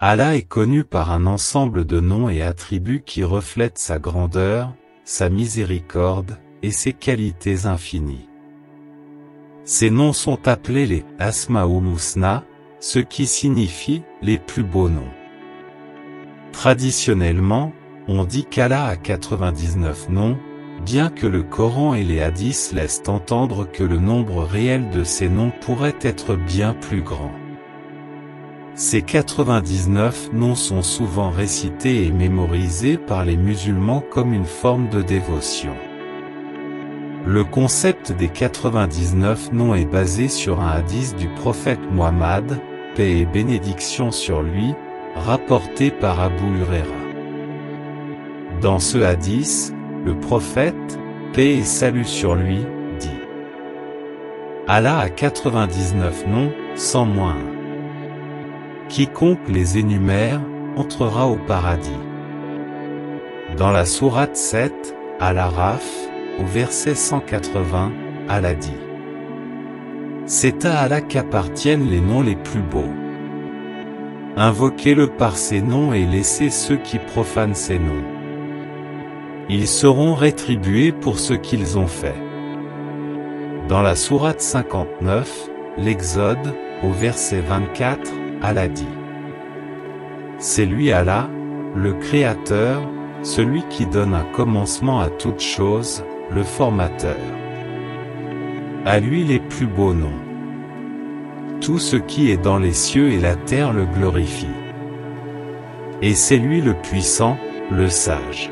Allah est connu par un ensemble de noms et attributs qui reflètent sa grandeur, sa miséricorde, et ses qualités infinies. Ces noms sont appelés les Asma'ul Husna, ce qui signifie les plus beaux noms. Traditionnellement, on dit qu'Allah a 99 noms, bien que le Coran et les hadiths laissent entendre que le nombre réel de ces noms pourrait être bien plus grand. Ces 99 noms sont souvent récités et mémorisés par les musulmans comme une forme de dévotion. Le concept des 99 noms est basé sur un hadith du prophète Muhammad, paix et bénédiction sur lui, rapporté par Abu Huraira. Dans ce hadith, le prophète, paix et salut sur lui, dit: Allah a 99 noms, sans moins un. Quiconque les énumère, entrera au paradis. Dans la sourate 7, Al-Araf, au verset 180, Allah dit: C'est à Allah qu'appartiennent les noms les plus beaux. Invoquez-le par ses noms et laissez ceux qui profanent ses noms. Ils seront rétribués pour ce qu'ils ont fait. Dans la sourate 59, l'Exode, au verset 24, Allah dit: C'est lui Allah, le Créateur, celui qui donne un commencement à toute chose, le Formateur. À lui les plus beaux noms. Tout ce qui est dans les cieux et la terre le glorifie. Et c'est lui le puissant, le sage.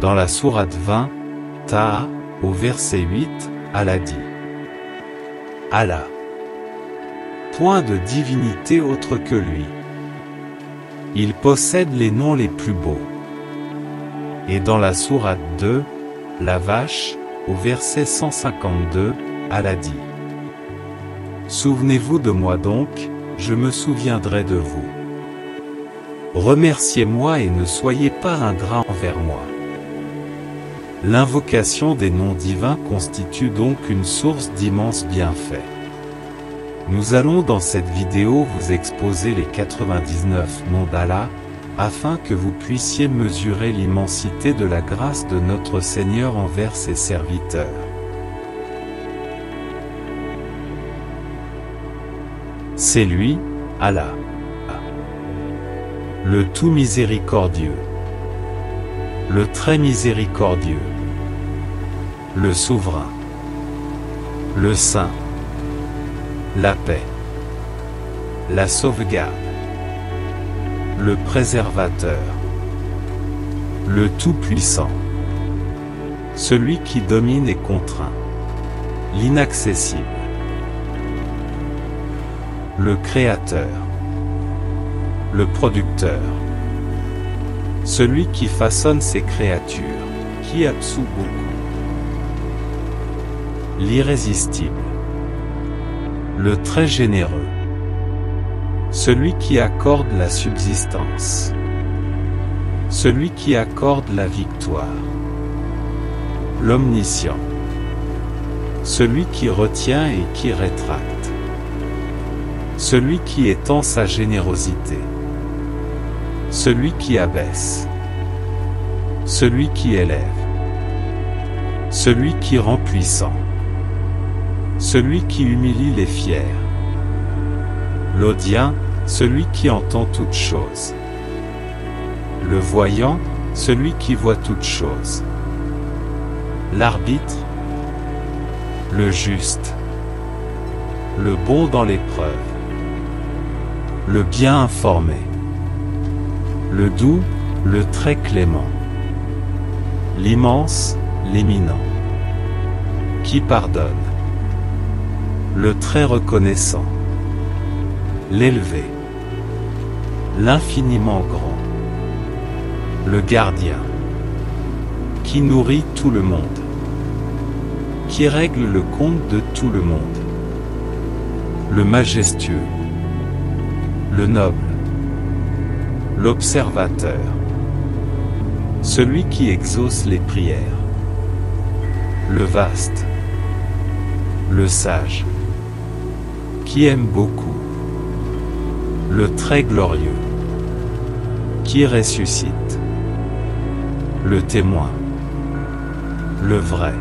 Dans la sourate 20, Taha, au verset 8, Allah dit: Allah. Point de divinité autre que lui. Il possède les noms les plus beaux. Et dans la sourate 2, la vache, au verset 152, Allah dit: Souvenez-vous de moi donc, je me souviendrai de vous. Remerciez-moi et ne soyez pas ingrats envers moi. L'invocation des noms divins constitue donc une source d'immenses bienfaits. Nous allons dans cette vidéo vous exposer les 99 noms d'Allah, afin que vous puissiez mesurer l'immensité de la grâce de notre Seigneur envers ses serviteurs. C'est lui, Allah, le tout miséricordieux, le très miséricordieux, le souverain, le saint, la paix, la sauvegarde, le préservateur, le tout-puissant, celui qui domine et contraint, l'inaccessible, le créateur, le producteur, celui qui façonne ses créatures, qui absout beaucoup, l'irrésistible, le très généreux, celui qui accorde la subsistance, celui qui accorde la victoire, l'omniscient, celui qui retient et qui rétracte, celui qui étend sa générosité, celui qui abaisse, celui qui élève, celui qui rend puissant, celui qui humilie les fiers, l'audient, celui qui entend toutes choses, le voyant, celui qui voit toutes choses, l'arbitre, le juste, le bon dans l'épreuve, le bien informé, le doux, le très clément, l'immense, l'éminent, qui pardonne, le très reconnaissant, l'élevé, l'infiniment grand, le gardien, qui nourrit tout le monde, qui règle le compte de tout le monde, le majestueux, le noble, l'observateur, celui qui exauce les prières, le vaste, le sage, qui aime beaucoup, le très glorieux, qui ressuscite, le témoin, le vrai,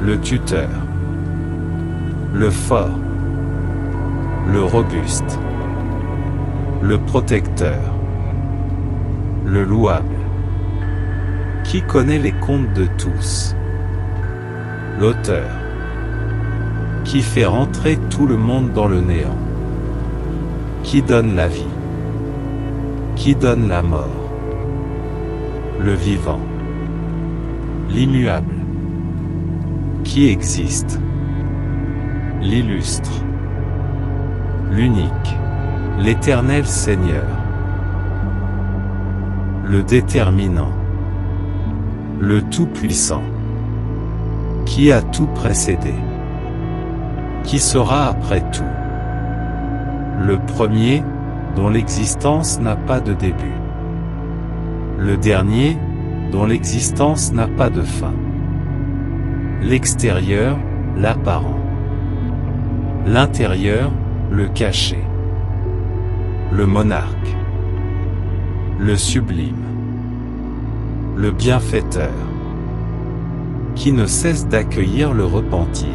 le tuteur, le fort, le robuste, le protecteur, le louable, qui connaît les comptes de tous, l'auteur, qui fait rentrer tout le monde dans le néant, qui donne la vie, qui donne la mort, le vivant, l'immuable, qui existe, l'illustre, l'unique, l'éternel Seigneur, le déterminant, le Tout-Puissant, qui a tout précédé, qui sera après tout, le premier, dont l'existence n'a pas de début, le dernier, dont l'existence n'a pas de fin, l'extérieur, l'apparent, l'intérieur, le caché, le monarque, le sublime, le bienfaiteur, qui ne cesse d'accueillir le repentir,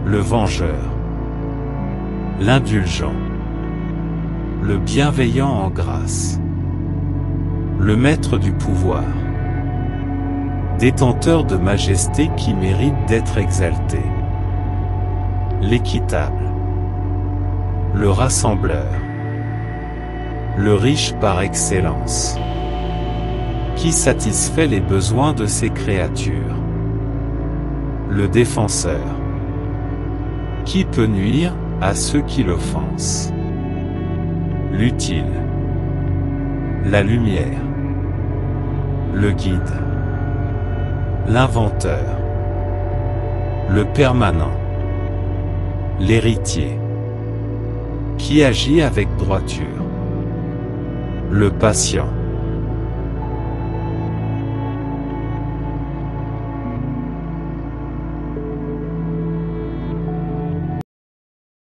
le vengeur, l'indulgent, le bienveillant en grâce, le maître du pouvoir, détenteur de majesté qui mérite d'être exalté, l'équitable, le rassembleur, le riche par excellence, qui satisfait les besoins de ses créatures, le défenseur, qui peut nuire à ceux qui l'offensent, l'utile, la lumière, le guide, l'inventeur, le permanent, l'héritier, qui agit avec droiture, le patient,